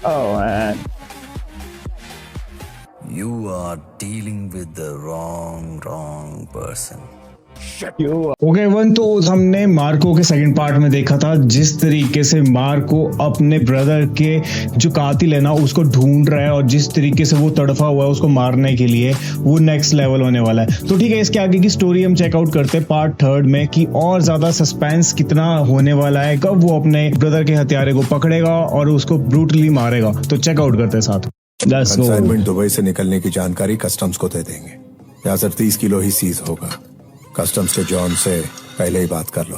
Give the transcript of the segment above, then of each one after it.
Oh man. You are dealing with the wrong person. Okay one तो हमने Marco के second part में देखा था जिस तरीके से मार्को अपने ब्रदर के जो कातिल है ना उसको ढूंढ रहा है और जिस तरीके से वो तड़फा हुआ है उसको मारने के लिए, वो नेक्स्ट लेवल होने वाला है। तो ठीक है, इसके आगे की स्टोरी हम चेकआउट करते हैं पार्ट थर्ड में कि और ज्यादा सस्पेंस कितना होने वाला है, कब वो अपने ब्रदर के हत्यारे को पकड़ेगा और उसको ब्रूटली मारेगा। तो चेकआउट करते हैं साथ। कंसाइनमेंट दुबई से निकलने की जानकारी कस्टम्स को दे देंगे। यहाँ सिर्फ 30 किलो ही सीज होगा। कस्टम्स के जॉन से पहले ही बात कर लो।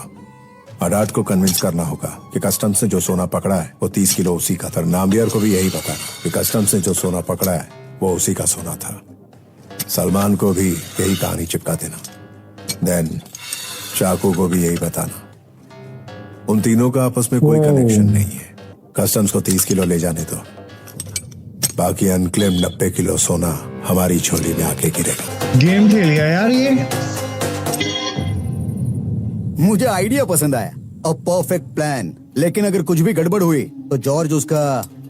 अडाट को कन्विंस करना होगा कि कस्टम्स ने जो सोना पकड़ा है वो 30 किलो उसी का था। नामबियर को भी यही बताना कि कस्टम्स ने जो सोना पकड़ा है वो उसी का सोना था। सलमान को भी यही कहानी चिपका देना। देन चाकू को भी यही बताना। उन तीनों का आपस में कोई कनेक्शन नहीं है। कस्टम्स को 30 किलो ले जाने दो, बाकी अनक्लेम 90 किलो सोना हमारी झोली में आके गिरेगा। गेम खेल लिया यार ये। मुझे आइडिया पसंद आया, अ परफेक्ट प्लान। लेकिन अगर कुछ भी गड़बड़ हुई तो जॉर्ज उसका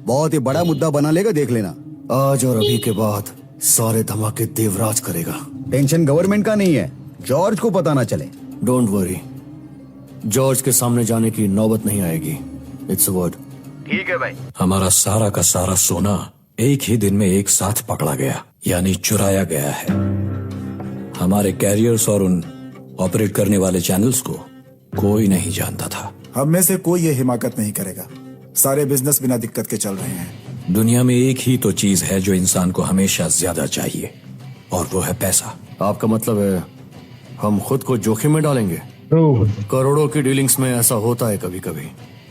बहुत ही बड़ा मुद्दा बना लेगा, देख लेना। आज और अभी के बाद सारे धमाके देवराज करेगा। टेंशन गवर्नमेंट का नहीं है, जॉर्ज को पता ना चले। डोंट वरी, जॉर्ज के सामने जाने की नौबत नहीं आएगी। It's a word. ठीक है भाई। हमारा सारा का सारा सोना एक ही दिन में एक साथ पकड़ा गया, यानी चुराया गया है। हमारे कैरियर्स और उन ऑपरेट करने वाले चैनल्स को कोई नहीं जानता था। हम में से कोई ये हिमाकत नहीं करेगा। सारे बिजनेस बिना दिक्कत के चल रहे हैं। दुनिया में एक ही तो चीज है जो इंसान को हमेशा ज्यादा चाहिए, और वो है पैसा। आपका मतलब है हम खुद को जोखिम में डालेंगे? करोड़ों की डीलिंग्स में ऐसा होता है कभी कभी।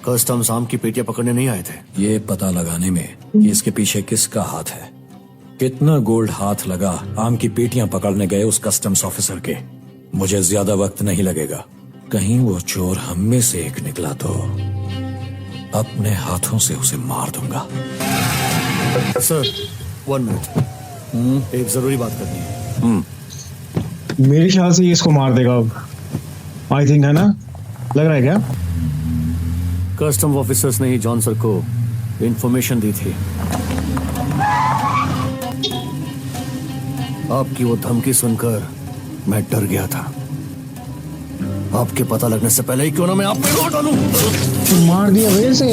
कस्टम्स आम की पेटियां पकड़ने नहीं आए थे। ये पता लगाने में कि इसके पीछे किसका हाथ है, कितना गोल्ड हाथ लगा आम की पेटियां पकड़ने गए उस कस्टम्स ऑफिसर के। मुझे ज्यादा वक्त नहीं लगेगा। कहीं वो चोर हम में से एक निकला तो अपने हाथों से उसे मार दूंगा। सर 1 मिनट, एक जरूरी बात करनी है। मेरे ख्याल से ये इसको मार देगा अब, आई थिंक, है ना? लग रहा है क्या? कस्टम ऑफिसर्स ने ही जॉन सर को इंफॉर्मेशन दी थी। आपकी वो धमकी सुनकर मैं डर गया था। आपके पता लगने से पहले ही क्यों ना मैं आप पे लौट डालूं। मार दिया वेर से।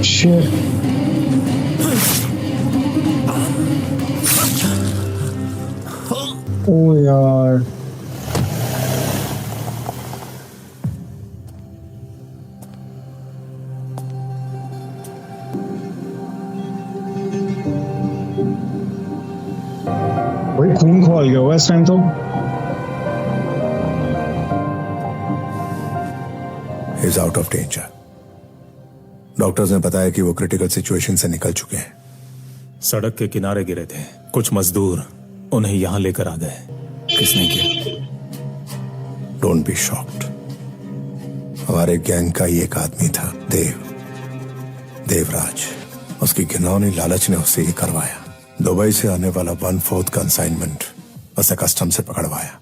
Shit. ओ यार, भाई खून खोल गया हुआ इस टाइम तो। Is out of danger. Doctors ने बताया कि वो क्रिटिकल सिचुएशन से निकल चुके हैं। सड़क के किनारे गिरे थे, कुछ मजदूर उन्हें यहां लेकर आ गए। किसने किया? Don't be shocked. हमारे गैंग का ही एक आदमी था, देवराज। उसकी घिनौनी लालच ने उससे ही करवाया। दुबई से आने वाला 1/4 कंसाइनमेंट उसे कस्टम से पकड़वाया।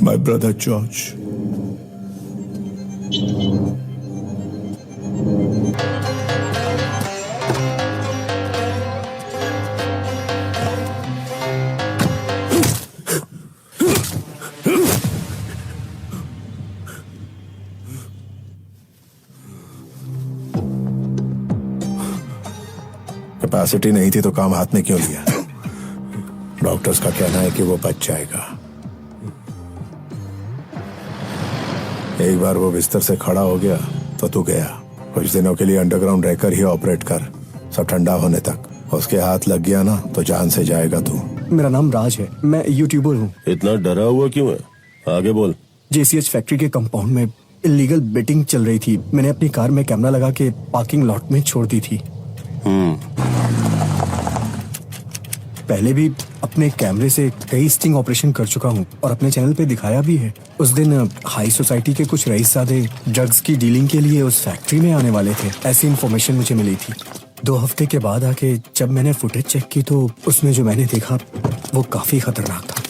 My brother George. कैपेसिटी नहीं थी तो काम हाथ में क्यों लिया? डॉक्टर्स का कहना है कि वो बच जाएगा। एक बार वो बिस्तर से खड़ा हो गया तो तू गया। कुछ दिनों के लिए अंडरग्राउंड रहकर ही ऑपरेट कर, सब ठंडा होने तक। उसके हाथ लग गया ना तो जान से जाएगा तू। मेरा नाम राज है, मैं यूट्यूबर हूँ। इतना डरा हुआ क्यों है? आगे बोल। JCH फैक्ट्री के कंपाउंड में इलीगल बेटिंग चल रही थी। मैंने अपनी कार में कैमरा लगा के पार्किंग लॉट में छोड़ दी थी। पहले भी अपने कैमरे से कई स्टिंग ऑपरेशन कर चुका हूँ और अपने चैनल पे दिखाया भी है। उस दिन हाई सोसाइटी के कुछ रईसज़ादे ड्रग्स की डीलिंग के लिए उस फैक्ट्री में आने वाले थे, ऐसी इन्फॉर्मेशन मुझे मिली थी। 2 हफ्ते के बाद आके जब मैंने फुटेज चेक की तो उसमें जो मैंने देखा वो काफी खतरनाक था।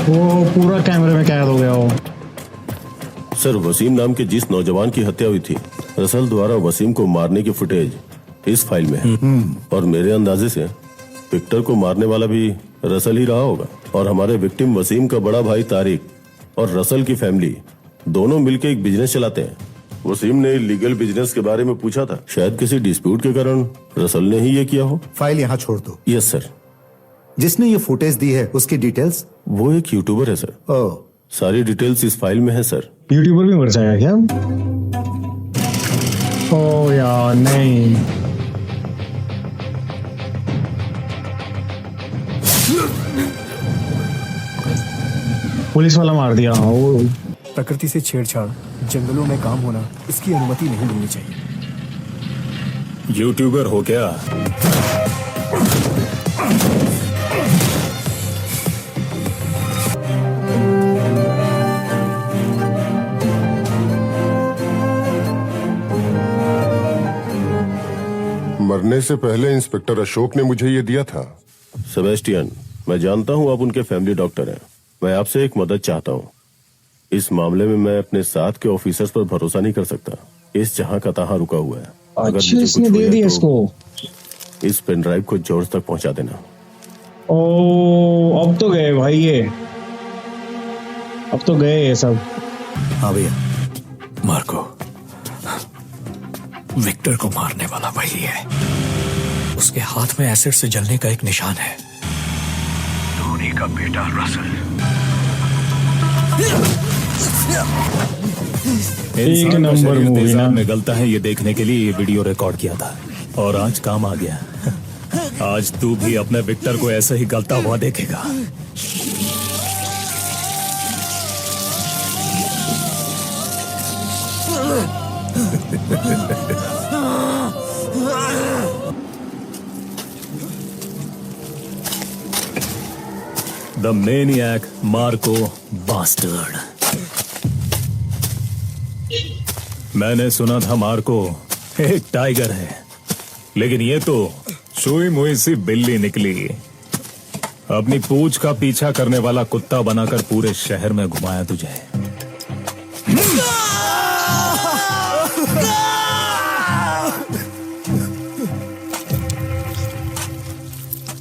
वो पूरा कैमरे में कैद हो गया हो। सर, वसीम नाम के जिस नौजवान की हत्या हुई थी, रसल द्वारा वसीम को मारने की फुटेज इस फाइल में है। और मेरे अंदाजे से विक्टर को मारने वाला भी रसल ही रहा होगा। और हमारे विक्टिम वसीम का बड़ा भाई तारिक और रसल की फैमिली दोनों मिलकर एक बिजनेस चलाते हैं। वसीम ने लीगल बिजनेस के बारे में पूछा था, शायद किसी डिस्प्यूट के कारण रसल ने ही ये किया हो। फाइल यहाँ छोड़ दो। Yes sir. जिसने ये फुटेज दी है उसकी डिटेल्स? वो एक यूट्यूबर है सर। ओह, सारी डिटेल्स इस फाइल में है सर। यूट्यूबर भी मर जाएगा क्या? ओ यार नहीं। पुलिस वाला मार दिया। वो प्रकृति से छेड़छाड़, जंगलों में काम होना, इसकी अनुमति नहीं मिलनी चाहिए। यूट्यूबर हो क्या? मरने से पहले इंस्पेक्टर अशोक ने मुझे ये दिया था। सेबेस्टियन, मैं जानता हूँ आप उनके फैमिली डॉक्टर हैं। मैं आपसे एक मदद चाहता हूँ। इस मामले में मैं अपने साथ के ऑफिसर्स पर भरोसा नहीं कर सकता। इस जहां का तहां रुका हुआ है। अगर अच्छा, मुझे इसने कुछ दे हुआ दिया तो इसको। इस पेन ड्राइव को जॉर्ज तक पहुंचा देना। ओ अब तो गए भाई ये, अब तो गए ये सब। हाँ भैया। मार्को, विक्टर को मारने वाला वही है। उसके हाथ में एसिड से जलने का एक निशान है। धोनी का बेटा रसल। एक नंबर मूवी ना। में गलता है ये देखने के लिए ये वीडियो रिकॉर्ड किया था और आज काम आ गया। आज तू भी अपने विक्टर को ऐसे ही गलता हुआ देखेगा। The maniac Marco bastard. मैंने सुना था मार्को एक टाइगर है, लेकिन ये तो छुई मुई सी बिल्ली निकली। अपनी पूंछ का पीछा करने वाला कुत्ता बनाकर पूरे शहर में घुमाया तुझे।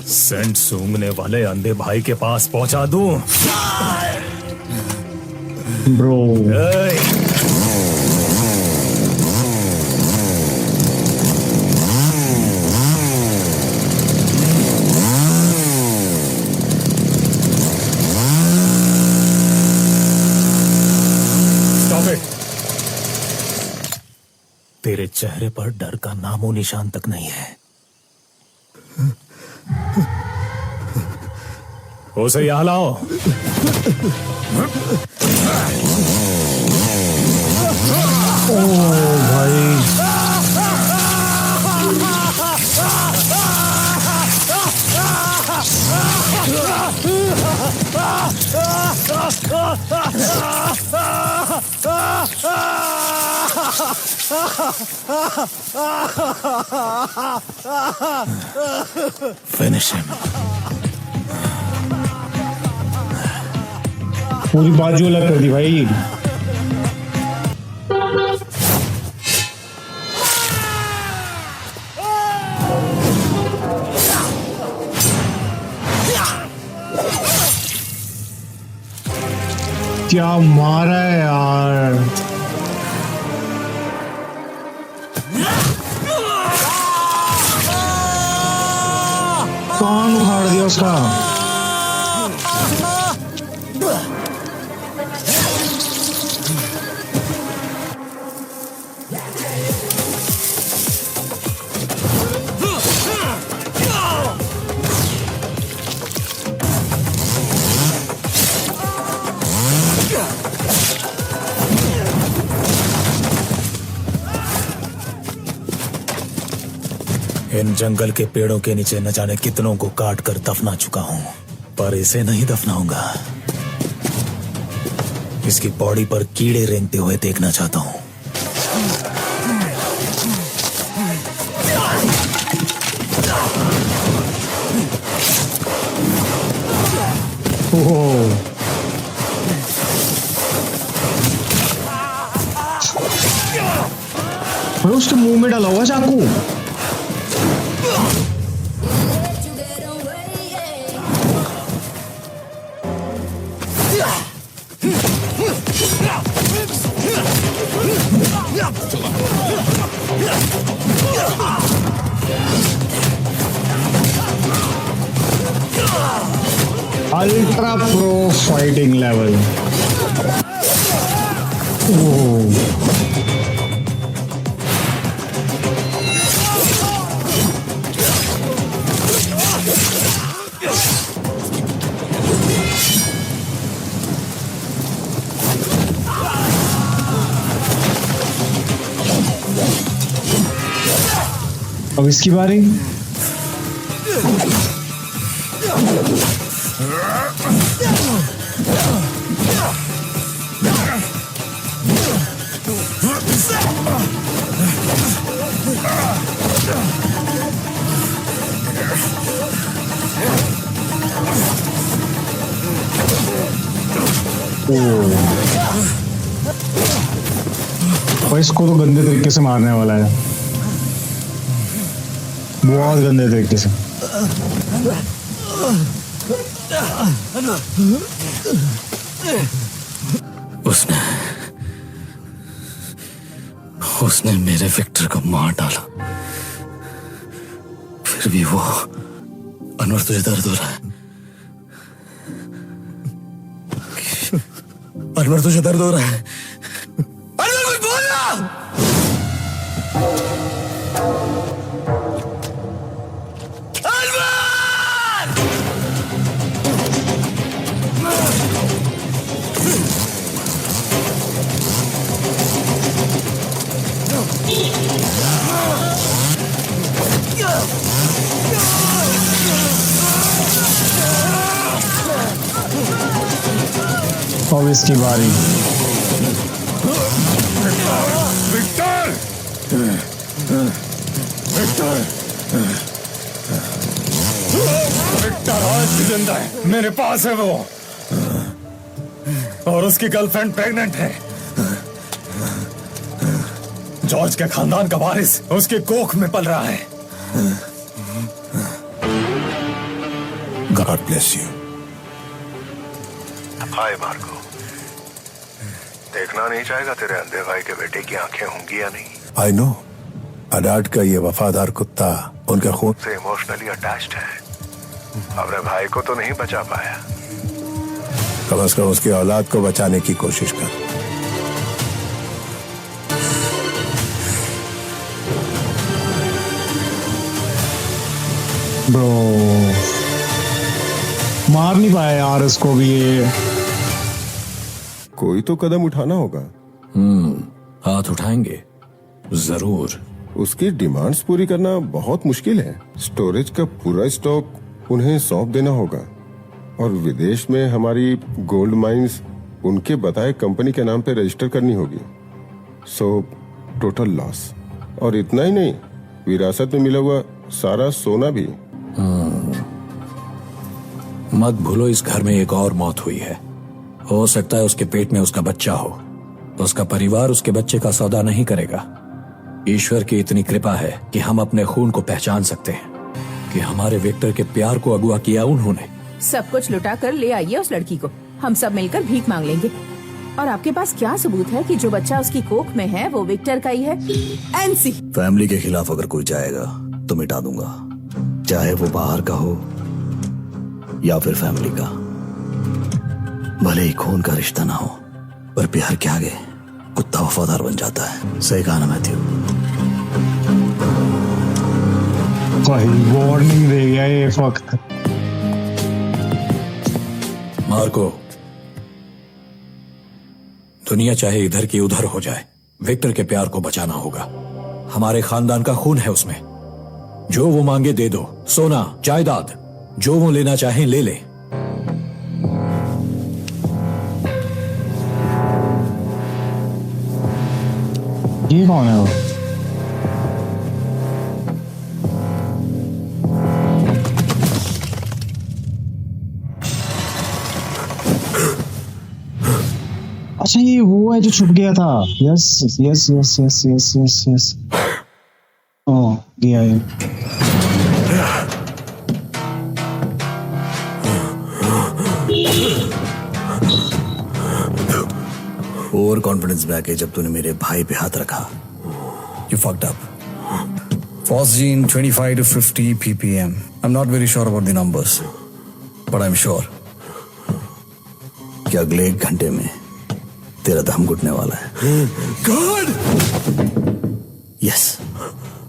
सेंट सूंघने वाले अंधे भाई के पास पहुंचा दूं? ब्रो तेरे चेहरे पर डर का नामो निशान तक नहीं है। उसे यहां लाओ। ओ भाई, फिनिश हिम। पूरी बाजू अलग कर दी भाई। क्या मारा है यार। कान उखाड़ दिया उसका। इन जंगल के पेड़ों के नीचे न जाने कितनों को काट कर दफना चुका हूं, पर इसे नहीं दफनाऊंगा। इसकी बॉडी पर कीड़े रेंगते हुए देखना चाहता हूं। ओह और उसके मुंह में डाला हुआ चाकू। Ultra pro fighting level. अब इसकी बारी। और इसको तो गंदे तरीके से मारने वाला है, बहुत गंदे तरीके से। उसने मेरे विक्टर को मार डाला, फिर भी वो अनवर तुझे दर्द हो रहा है? अनवर तुझे दर्द हो रहा है? अनवर कुछ बोलना! अब इसकी बारी। विक्टर! विक्टर! विक्टर आज भी जिंदा है, मेरे पास है वो, और उसकी गर्लफ्रेंड प्रेग्नेंट है। जॉर्ज के खानदान का वारिस उसके कोख में पल रहा है। God bless you. Hi Marco, देखना नहीं चाहेगा तेरे अंधे भाई के बेटे की आंखें होंगी या नहीं? आई नो, अडाट का ये वफादार कुत्ता उनके खून से इमोशनली अटैच्ड है। अपने भाई को तो नहीं बचा पाया, कम से कम उसकी औलाद को बचाने की कोशिश कर। ब्रो मार नहीं पाया यार इसको भी। ये कोई तो कदम उठाना होगा। हाथ उठाएंगे जरूर। उसकी डिमांड्स पूरी करना बहुत मुश्किल है। स्टोरेज का पूरा स्टॉक उन्हें सौंप देना होगा, और विदेश में हमारी गोल्ड माइंस उनके बताए कंपनी के नाम पे रजिस्टर करनी होगी। So total loss. और इतना ही नहीं, विरासत में मिला हुआ सारा सोना भी। मत भूलो इस घर में एक और मौत हुई है। हो सकता है उसके पेट में उसका बच्चा हो, तो उसका परिवार उसके बच्चे का सौदा नहीं करेगा। ईश्वर की इतनी कृपा है कि हम अपने खून को पहचान सकते हैं कि हमारे विक्टर के प्यार को अगवा किया उन्होंने। सब कुछ लुटा कर ले आइए उस लड़की को, हम सब मिलकर भीख मांग लेंगे। और आपके पास क्या सबूत है कि जो बच्चा उसकी कोख में है वो विक्टर का ही है? एनसी। फैमिली के खिलाफ अगर कोई जाएगा तो मिटा दूंगा, चाहे वो बाहर का हो या फिर फैमिली का। भले ही खून का रिश्ता ना हो, पर प्यार के आगे कुत्ता वफादार बन जाता है। सही कहा ना मैथ्यू? वार्निंग दे गया ये वक्त। मार्को, दुनिया चाहे इधर की उधर हो जाए, विक्टर के प्यार को बचाना होगा। हमारे खानदान का खून है उसमें। जो वो मांगे दे दो, सोना, जायदाद, जो वो लेना चाहे ले ले। ये कौन है वो? अच्छा ये वो है जो छुप गया था। Yes yes yes yes yes yes yes. ओ गया है। ओवर कॉन्फिडेंस बैक है जब तूने मेरे भाई पे हाथ रखा। You fucked up. Phosgene 25 to 50 ppm. I'm not very sure about the numbers, but I'm sure कि अगले 1 घंटे में तेरा दम घुटने वाला है। God! Yes,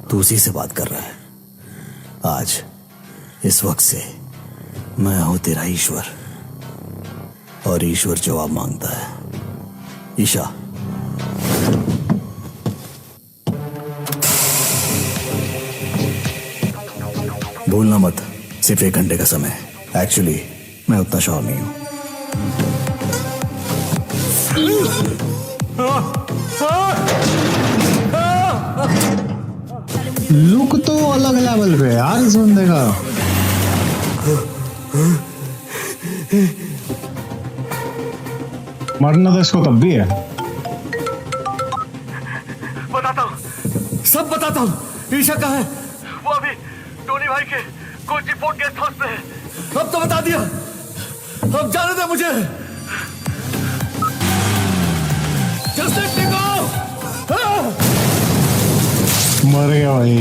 तू उसी से बात कर रहा है। आज इस वक्त से मैं हूं तेरा ईश्वर, और ईश्वर जवाब मांगता है। ईशा, भूलना मत, सिर्फ 1 घंटे का समय। एक्चुअली मैं उतना श्योर नहीं हूं। लुक तो अलग लेवल पे यार इस बंदे का। मरना तो इसको तब भी है। बताता हूँ, सब बताता हूँ। ईशा कहाँ है? वो अभी टोनी भाई के कोची पोर्ट गेस्ट हाउस में है। अब तो बता दिया, अब जाने दे मुझे। Just let me go! मर गया भाई।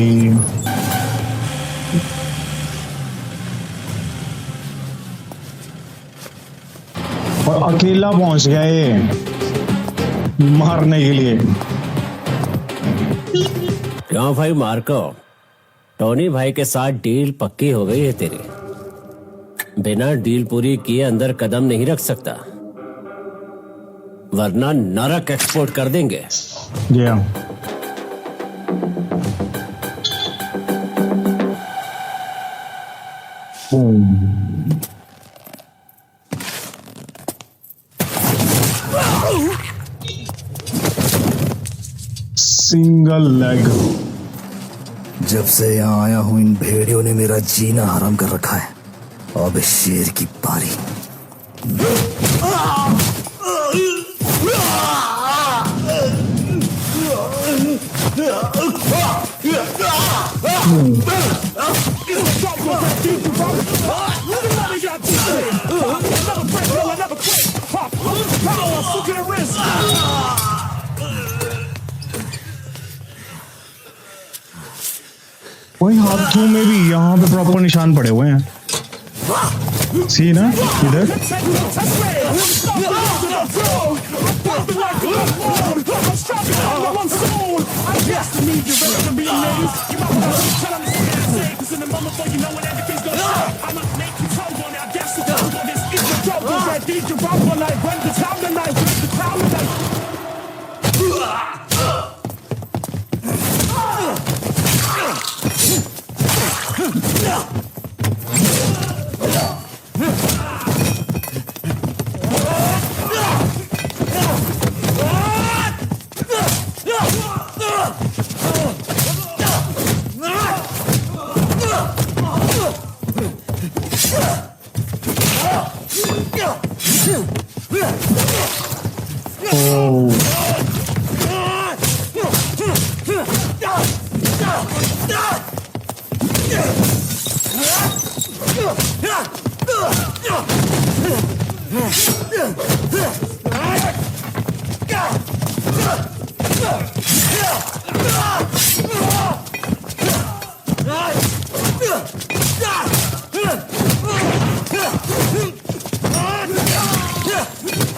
और अकेला पहुंच गया ये मारने के लिए। क्यों भाई मार्को, टोनी भाई के साथ डील पक्की हो गई है तेरी। बिना डील पूरी किए अंदर कदम नहीं रख सकता, वरना नरक एक्सपोर्ट कर देंगे। Single leg. जब से यहाँ आया हूं इन भेड़ियों ने मेरा जीना हराम कर रखा है। अब इस शेर की पारी। वही हाथों में भी यहाँ पे प्रॉपर निशान पड़े हुए हैं। सी ना इधर।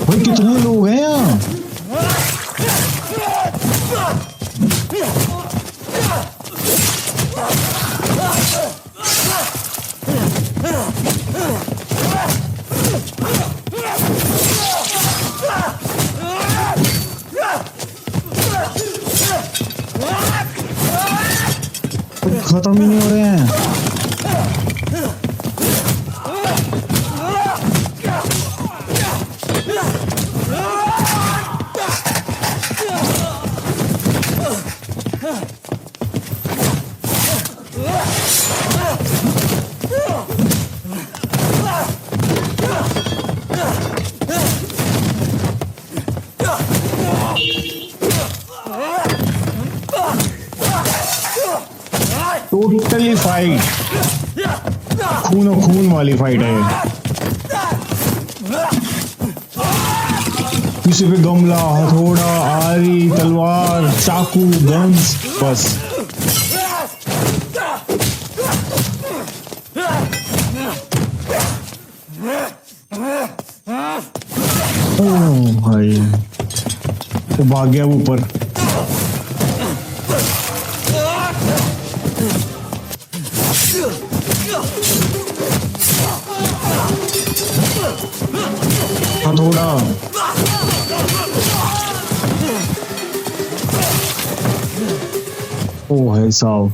भाई कितने लोग हैं यहाँ? खत्म ही नहीं हो रहे हैं। टोटली फाइट, खूनो खून वाली फाइट है ये। किसी पे गमला, हथौड़ा, आरी, तलवार, चाकू, गन्स, बस। ओह भाई, वो भाग गया ऊपर। हथौड़ा, ओ है साहब।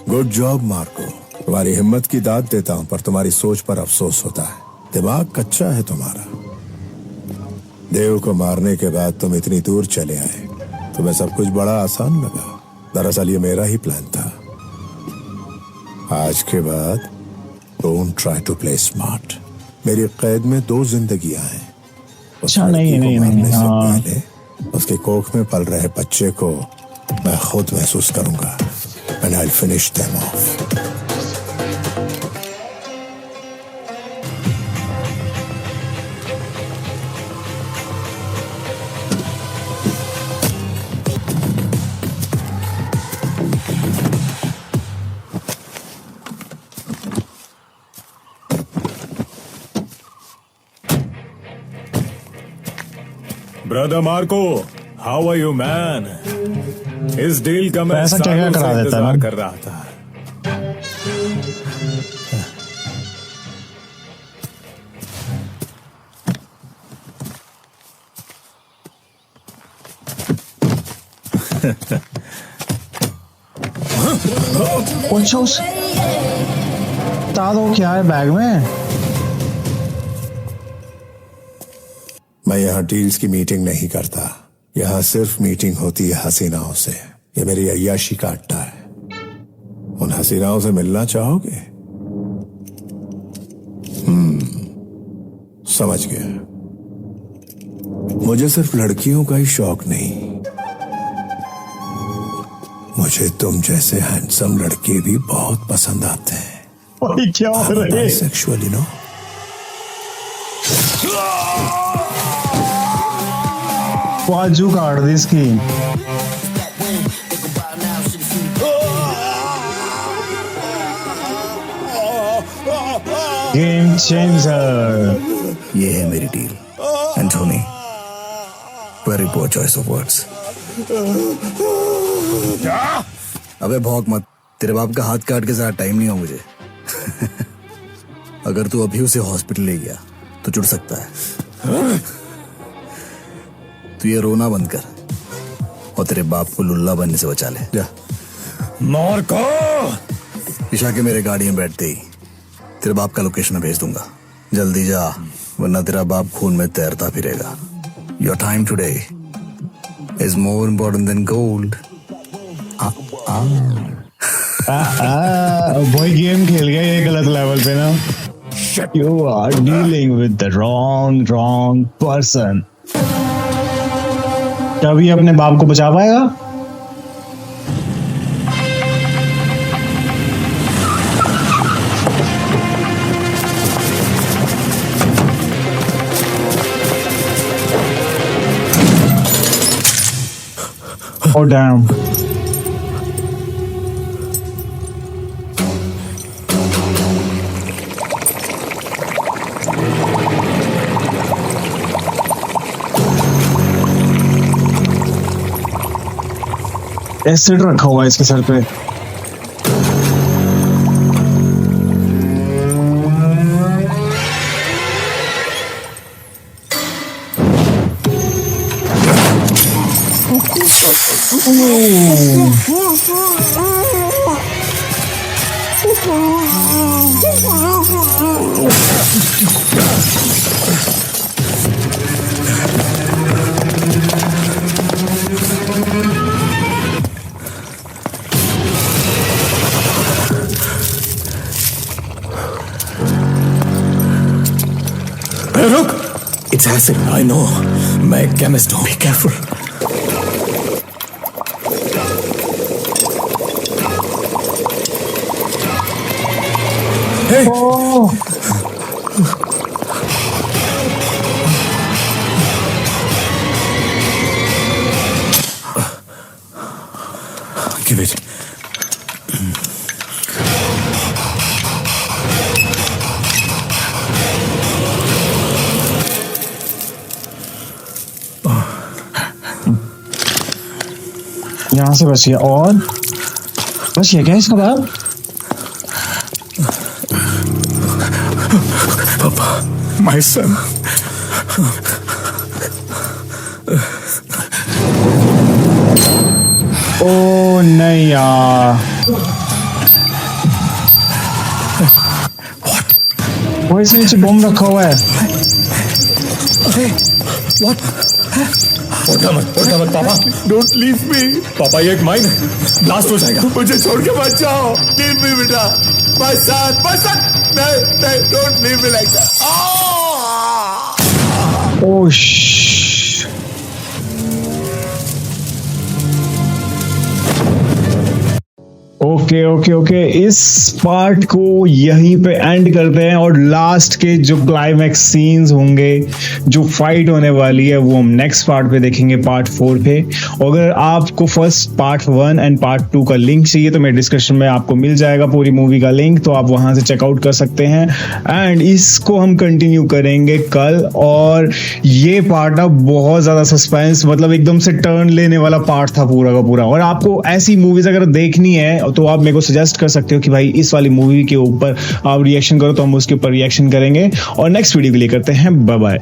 गुड जॉब मार्को, तुम्हारी हिम्मत की दाद देता हूं, पर तुम्हारी सोच पर अफसोस होता है। दिमाग कच्चा है तुम्हारा। देव को मारने के बाद तुम इतनी दूर चले आए, तुम्हें सब कुछ बड़ा आसान लगा। दरअसल ये मेरा ही प्लान था। आज के बाद don't try to play smart. मेरी कैद में 2 जिंदगियां हैं। उस लड़की को मारने से पहले उसके कोख में पल रहे बच्चे को मैं खुद महसूस करूंगा। And I'll finish them off. Brother Marco, how are you man? इस डील का मैं पैसा क्या सालों करा से देता इंतजार ना? कर रहा था। कुछ बता दो क्या है बैग में। मैं यहाँ डील्स की मीटिंग नहीं करता। यहाँ सिर्फ मीटिंग होती है हसीनाओं से। ये मेरी अय्याशी का अड्डा है। उन हसीनाओं से मिलना चाहोगे? समझ गया। मुझे सिर्फ लड़कियों का ही शौक नहीं, मुझे तुम जैसे हैंडसम लड़के भी बहुत पसंद आते हैं। क्या हो रहा है? Sexual, you know. बाजू काट दी इसकी। Game changer. ये है मेरी deal Anthony. Very poor choice of words. अबे भौंक मत, तेरे बाप का हाथ काट के ज्यादा टाइम नहीं हो मुझे। अगर तू अभी उसे हॉस्पिटल ले गया तो जुड़ सकता है। तू ये रोना बंद कर और तेरे बाप को लुल्ला बनने से बचा ले। जा मार्को, ईशा के मेरे गाड़ी में बैठते ही तेरे बाप का लोकेशन में भेज दूंगा। जल्दी जा, वरना तेरा बाप खून में तैरता फिरेगा। Your time today is more important than gold. भाई गेम खेल गया ये गलत लेवल पे ना। You are dealing with the wrong person. कभी अपने बाप को बचा पाएगा? Oh damn. एसिड रखा हुआ है इसके सर पे। सिंह, आई नो, मैं एक केमिस्ट हूँ। Be careful. Give it. यहाँ से बचिए और बचिए क्या इसका बाप? Papa, my son. ओ नहीं यार, वो इसके नीचे बम रखा हुआ है। What? उठा मत पापा। डोंट लीव मी। पापा ये एक माइन है, ब्लास्ट हो जाएगा। मुझे छोड़ के मत जाओ। लीव मी बेटा। My son. नहीं, don't leave me like that. Oh okay, इस पार्ट को यहीं पे एंड करते हैं और लास्ट के जो क्लाइमैक्स सीन्स होंगे, जो फाइट होने वाली है, वो हम नेक्स्ट पार्ट पे देखेंगे, पार्ट 4 पे। अगर आपको फर्स्ट पार्ट 1 एंड पार्ट 2 का लिंक चाहिए तो मेरे डिस्क्रिप्शन में आपको मिल जाएगा पूरी मूवी का लिंक, तो आप वहां से चेकआउट कर सकते हैं। एंड इसको हम कंटिन्यू करेंगे कल, और ये पार्ट ना बहुत ज्यादा सस्पेंस, मतलब एकदम से टर्न लेने वाला पार्ट था पूरा का पूरा। और आपको ऐसी मूवीज अगर देखनी है तो आप मेरे को सजेस्ट कर सकते हो कि भाई इस वाली मूवी के ऊपर आप रिएक्शन करो, तो हम उसके ऊपर रिएक्शन करेंगे। और नेक्स्ट वीडियो के लिए करते हैं बाय बाय।